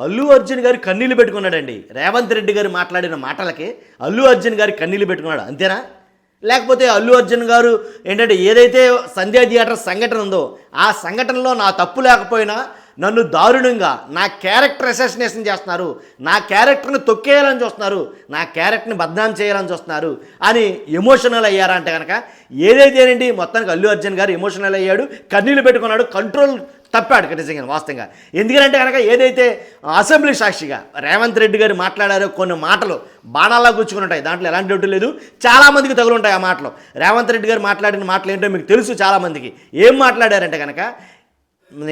అల్లు అర్జున్ గారు కన్నీళ్లు పెట్టుకున్నాడండి. రేవంత్ రెడ్డి గారు మాట్లాడిన మాటలకి అల్లు అర్జున్ గారు కన్నీళ్లు పెట్టుకున్నాడు, అంతేనా? లేకపోతే అల్లు అర్జున్ గారు ఏంటంటే ఏదైతే సంధ్యా థియేటర్ సంఘటన ఉందో ఆ సంఘటనలో నా తప్పు లేకపోయినా నన్ను దారుణంగా నా క్యారెక్టర్ అసాసినేషన్ చేస్తున్నారు, నా క్యారెక్టర్ని తొక్కేయాలని చూస్తున్నారు, నా క్యారెక్టర్ని బద్నాం చేయాలని చూస్తున్నారు అని ఎమోషనల్ అయ్యారా అంటే కనుక ఏదైతేనండి మొత్తానికి అల్లు అర్జున్ గారు ఎమోషనల్ అయ్యాడు, కన్నీళ్లు పెట్టుకున్నాడు, కంట్రోల్ తప్పాడు నిజంగా వాస్తవంగా. ఎందుకంటే కనుక ఏదైతే అసెంబ్లీ సాక్షిగా రేవంత్ రెడ్డి గారు మాట్లాడారో కొన్ని మాటలు బాణాలా గుచ్చుకుని ఉంటాయి, దాంట్లో ఎలాంటి డౌట్ లేదు. చాలామందికి తగులుంటాయి ఆ మాటలు. రేవంత్ రెడ్డి గారు మాట్లాడిన మాటలు ఏంటో మీకు తెలుసు చాలామందికి. ఏం మాట్లాడారంటే కనుక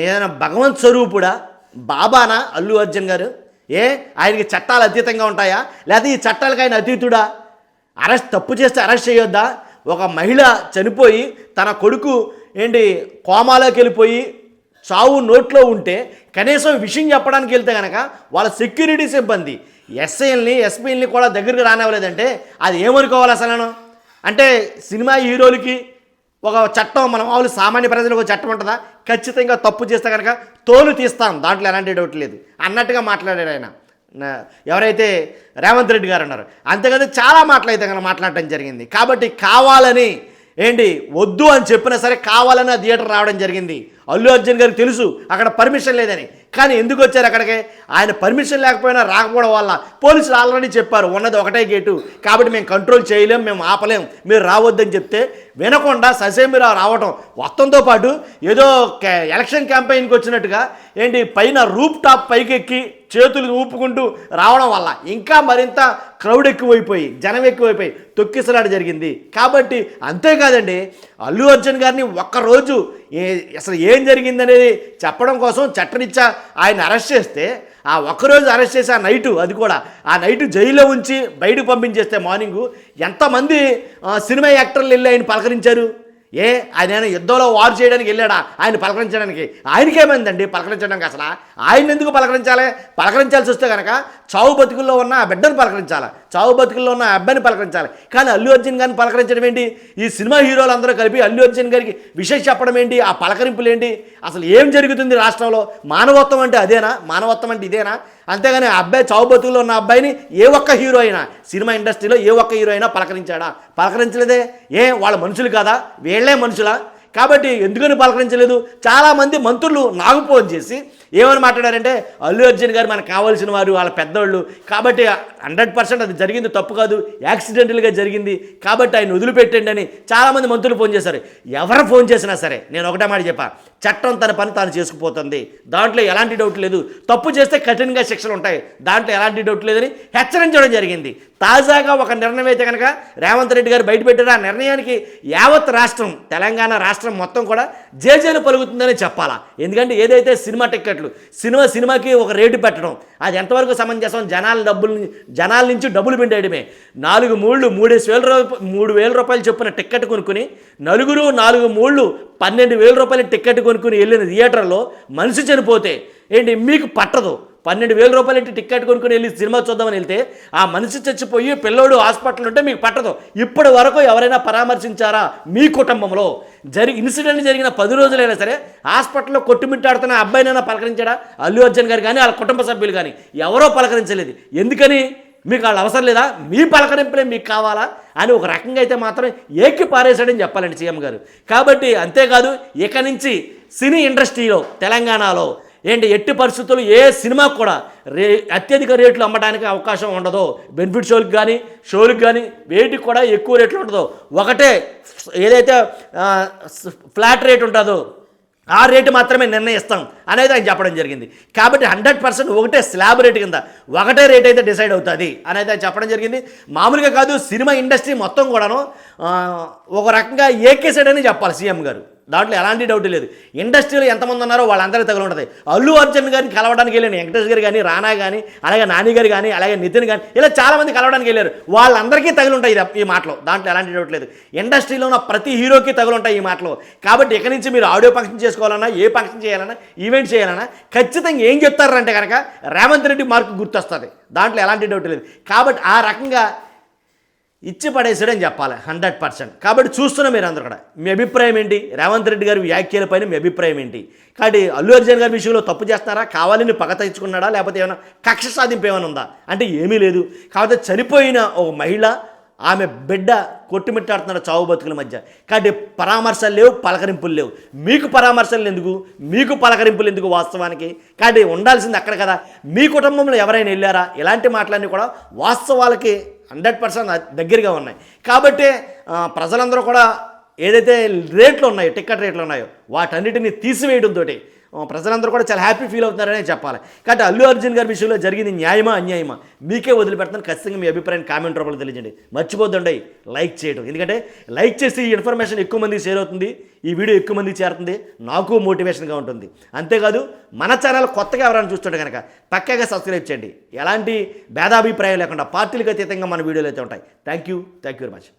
ఏదైనా భగవంత్ స్వరూపుడా బాబానా అల్లు అర్జున్ గారు? ఆయనకి చట్టాలు అతీతంగా ఉంటాయా, లేకపోతే ఈ చట్టాలకు ఆయన అతీతుడా? తప్పు చేస్తే అరెస్ట్ చేయొద్దా? ఒక మహిళ చనిపోయి తన కొడుకు కోమాలోకి వెళ్ళిపోయి చావు నోట్లో ఉంటే కనీసం విషయం చెప్పడానికి వెళ్తే కనుక వాళ్ళ సెక్యూరిటీ సిబ్బంది ఎస్ఐల్ని ఎస్పీల్ని కూడా దగ్గరికి రానివ్వలేదంటే అది ఏమనుకోవాలి అసలు? అంటే సినిమా హీరోలకి ఒక చట్టం, మన మామూలు సామాన్య ప్రజలకు ఒక చట్టం ఉంటుందా? ఖచ్చితంగా తప్పు చేస్తే కనుక తోలు తీస్తాం, దాంట్లో ఎలాంటి డౌట్ లేదు అన్నట్టుగా మాట్లాడాడు ఆయన, ఎవరైతే రేవంత్ రెడ్డి గారు అన్నారు. అంతేకాదు చాలా మాటలు అయితే కనుక మాట్లాడటం జరిగింది. కాబట్టి కావాలని వద్దు అని చెప్పినా సరే కావాలని ఆ థియేటర్ రావడం జరిగింది. అల్లు అర్జున్ గారికి తెలుసు అక్కడ పర్మిషన్ లేదని, కానీ ఎందుకు వచ్చారు అక్కడికి? ఆయన పర్మిషన్ లేకపోయినా రాకపోవడం వల్ల పోలీసులు ఆల్రెడీ చెప్పారు ఉన్నది ఒకటే గేటు, కాబట్టి మేము కంట్రోల్ చేయలేం, మేము ఆపలేం, మీరు రావద్దని చెప్తే వినకుండా ససేమిరా రావటం, మొత్తంతో పాటు ఏదో ఎలక్షన్ క్యాంపెయిన్కి వచ్చినట్టుగా పైన రూప్ టాప్ పైకి ఎక్కి చేతులు ఊపుకుంటూ రావడం వల్ల ఇంకా మరింత క్రౌడ్ ఎక్కువైపోయి జనం ఎక్కువైపోయి తొక్కిసలాట జరిగింది. కాబట్టి అంతేకాదండి, అల్లు అర్జున్ గారిని ఒక్కరోజు అసలు ఏం జరిగిందనేది చెప్పడం కోసం చట్టరీత్యా ఆయన అరెస్ట్ చేస్తే ఆ ఒక్కరోజు అరెస్ట్ చేసి ఆ నైటు, అది కూడా ఆ నైటు జైల్లో ఉంచి బయటకు పంపించేస్తే మార్నింగు ఎంతమంది సినిమా యాక్టర్లు వెళ్ళి ఆయన పలకరించారు? ఆయన యుద్ధంలో వారు చేయడానికి వెళ్ళాడా ఆయన పలకరించడానికి? ఆయనకేమైందండి పలకరించడానికి? అసలు ఆయన ఎందుకు పలకరించాలి? పలకరించాల్సి వస్తే కనుక చావు బతుకుల్లో ఉన్న ఆ బిడ్డను పలకరించాలి, చావు బతుకుల్లో ఉన్న అబ్బాయిని పలకరించాలి. కానీ అల్లు అర్జున్ గారిని పలకరించడం ఏంటి? ఈ సినిమా హీరోలు అందరూ కలిపి అల్లు అర్జున్ గారికి విషయం చెప్పడం ఏంటి? ఆ పలకరింపులు ఏంటి? అసలు ఏం జరుగుతుంది రాష్ట్రంలో? మానవత్వం అంటే అదేనా? మానవత్వం అంటే ఇదేనా? అంతేగాని ఆ అబ్బాయి చావు బతుకుల్లో ఉన్న అబ్బాయిని ఏ ఒక్క హీరో అయినా సినిమా ఇండస్ట్రీలో ఏ ఒక్క హీరో అయినా పలకరించాడా? పలకరించలేదే. వాళ్ళ మనుషులు కాదా? వీళ్ళే మనుషులా? కాబట్టి ఎందుకని పలకరించలేదు? చాలామంది మంత్రులు నాకు ఫోన్ చేసి ఏమని మాట్లాడారంటే అల్లు అర్జున్ గారు మనకు కావాల్సిన వారు, వాళ్ళ పెద్దవాళ్ళు, కాబట్టి 100% అది జరిగింది తప్పు కాదు, యాక్సిడెంటల్గా జరిగింది, కాబట్టి ఆయన వదిలిపెట్టండి అని చాలామంది మంత్రులు ఫోన్ చేశారు. ఎవరు ఫోన్ చేసినా సరే నేను ఒకటే మాట చెప్పా, చట్టం తన పని తాను చేసుకుపోతుంది, దాంట్లో ఎలాంటి డౌట్ లేదు. తప్పు చేస్తే కఠినంగా శిక్షలు ఉంటాయి, దాంట్లో ఎలాంటి డౌట్ లేదని హెచ్చరించడం జరిగింది. తాజాగా ఒక నిర్ణయం అయితే కనుక రేవంత్ రెడ్డి గారు బయటపెట్టారు. ఆ నిర్ణయానికి యావత్ రాష్ట్రం, తెలంగాణ రాష్ట్రం మొత్తం కూడా జేజేలు పలుకుతుందని చెప్పాలా. ఎందుకంటే ఏదైతే సినిమా టిక్కెట్లు సినిమాకి ఒక రేటు పెట్టడం అది ఎంతవరకు సమంజసం? జనాల నుంచి డబ్బులు పిండేయడమే. 4 మూళ్ళు 3,000 రూపాయలు చొప్పున టిక్కెట్ కొనుక్కుని నలుగురు 4 మూళ్ళు 12,000 రూపాయల టిక్కెట్ కొనుక్కుని వెళ్ళిన థియేటర్లో మనిషి చనిపోతే మీకు పట్టదు. 12,000 రూపాయలు టిక్కెట్ కొనుక్కుని వెళ్ళి సినిమా చూద్దామని వెళ్తే ఆ మనిషి చచ్చిపోయి పిల్లోడు హాస్పిటల్ ఉంటే మీకు పట్టదు. ఇప్పటి వరకు ఎవరైనా పరామర్శించారా మీ కుటుంబంలో? ఇన్సిడెంట్ జరిగిన 10 రోజులైనా సరే హాస్పిటల్లో కొట్టుమిట్టాడుతున్న అబ్బాయినైనా పలకరించాడా? అల్లు అర్జున్ గారు కానీ వాళ్ళ కుటుంబ సభ్యులు కానీ ఎవరో పలకరించలేదు. ఎందుకని? మీకు వాళ్ళ అవసరం లేదా? మీ పలకరింపులే మీకు కావాలా అని ఒక రకంగా అయితే మాత్రం ఏకి పారేశాడని చెప్పాలండి సీఎం గారు. కాబట్టి అంతేకాదు, ఇక నుంచి సినీ ఇండస్ట్రీలో తెలంగాణలో ఎట్టి పరిస్థితుల్లో ఏ సినిమాకు కూడా అత్యధిక రేట్లు అమ్మడానికి అవకాశం ఉండదు. బెనిఫిట్ షోలకు కానీ వేటికి కూడా ఎక్కువ రేట్లు ఉండదు. ఒకటే ఏదైతే ఫ్లాట్ రేట్ ఉంటుందో ఆ రేటు మాత్రమే నిర్ణయిస్తాం అనేది ఆయన చెప్పడం జరిగింది. కాబట్టి 100% ఒకటే స్లాబ్ రేటు కింద ఒకటే రేట్ అయితే డిసైడ్ అవుతుంది అనేది ఆయన చెప్పడం జరిగింది. మామూలుగా కాదు, సినిమా ఇండస్ట్రీ మొత్తం కూడాను ఒక రకంగా ఏకేసాడని చెప్పాలి సీఎం గారు, దాంట్లో ఎలాంటి డౌట్ లేదు. ఇండస్ట్రీలో ఎంతమంది ఉన్నారో వాళ్ళందరికీ తగులు ఉంటుంది. అల్లు అర్జున్ గారిని కలవడానికి వెళ్ళిన వెంకటేష్ గారు కానీ, రానా కానీ, అలాగే నాని గారు కానీ, అలాగే నితిన్ కానీ, ఇలా చాలామంది కలవడానికి వెళ్ళారు. వాళ్ళందరికీ తగులుంటాయి ఈ మాటలో, దాంట్లో ఎలాంటి డౌట్ లేదు. ఇండస్ట్రీలో ఉన్న ప్రతి హీరోకి తగులుంటాయి ఈ మాటలో. కాబట్టి ఇక నుంచి మీరు ఆడియో ఫంక్షన్ చేసుకోవాలన్నా, ఏ ఫంక్షన్ చేయాలన్నా, ఈవెంట్ చేయాలన్నా ఖచ్చితంగా ఏం చెప్తారంటే కనుక రేవంత్ రెడ్డి మార్కు గుర్తొస్తుంది, దాంట్లో ఎలాంటి డౌట్ లేదు. కాబట్టి ఆ రకంగా ఇచ్చి పడేసాడని చెప్పాలి 100%. కాబట్టి చూస్తున్నా మీరు అందరూ కూడా మీ అభిప్రాయం ఏంటి? రేవంత్ రెడ్డి గారి వ్యాఖ్యలపైన మీ అభిప్రాయం ఏంటి? కాబట్టి అల్లు అర్జున్ గారి విషయంలో తప్పు చేస్తారా, కావాలని పగ తెచ్చుకున్నాడా, లేకపోతే ఏమైనా కక్ష సాధింపు ఏమైనా ఉందా అంటే ఏమీ లేదు. కాకపోతే చనిపోయిన ఒక మహిళ, ఆమె బిడ్డ కొట్టుమిట్టాడుతున్నారు చావు బతుకుల మధ్య. కాబట్టి పరామర్శలు లేవు, పలకరింపులు లేవు. మీకు పరామర్శలు ఎందుకు, మీకు పలకరింపులు ఎందుకు వాస్తవానికి? కాబట్టి ఉండాల్సింది అక్కడ కదా. మీ కుటుంబంలో ఎవరైనా వెళ్ళారా? ఇలాంటి మాటలన్నీ కూడా వాస్తవాలకి 100% దగ్గరగా ఉన్నాయి. కాబట్టి ప్రజలందరూ కూడా ఏదైతే రేట్లు ఉన్నాయో, టికెట్ రేట్లు ఉన్నాయో వాటన్నిటిని తీసివేయడంతో ప్రజలందరూ కూడా చాలా హ్యాపీ ఫీల్ అవుతున్నారనే చెప్పాలి. కాబట్టి అల్లు అర్జున్ గారి విషయంలో జరిగింది న్యాయమా అన్యాయమా మీకే వదిలిపెడతాను. ఖచ్చితంగా మీ అభిప్రాయం కామెంట్ రూపంలో తెలియజేయండి. మర్చిపోద్దండి లైక్ చేయడం, ఎందుకంటే లైక్ చేసి ఈ ఇన్ఫర్మేషన్ ఎక్కువ మందికి షేర్ అవుతుంది, ఈ వీడియో ఎక్కువ మందికి చేరుతుంది, నాకు మోటివేషన్గా ఉంటుంది. అంతేకాదు మన ఛానల్ కొత్తగా ఎవరైనా చూస్తుంటే కనుక పక్కాగా సబ్స్క్రైబ్ చేయండి. ఎలాంటి భేదాభిప్రాయం లేకుండా పార్టీలకు అతీతంగా మన వీడియోలు అయితే ఉంటాయి. Thank you very much.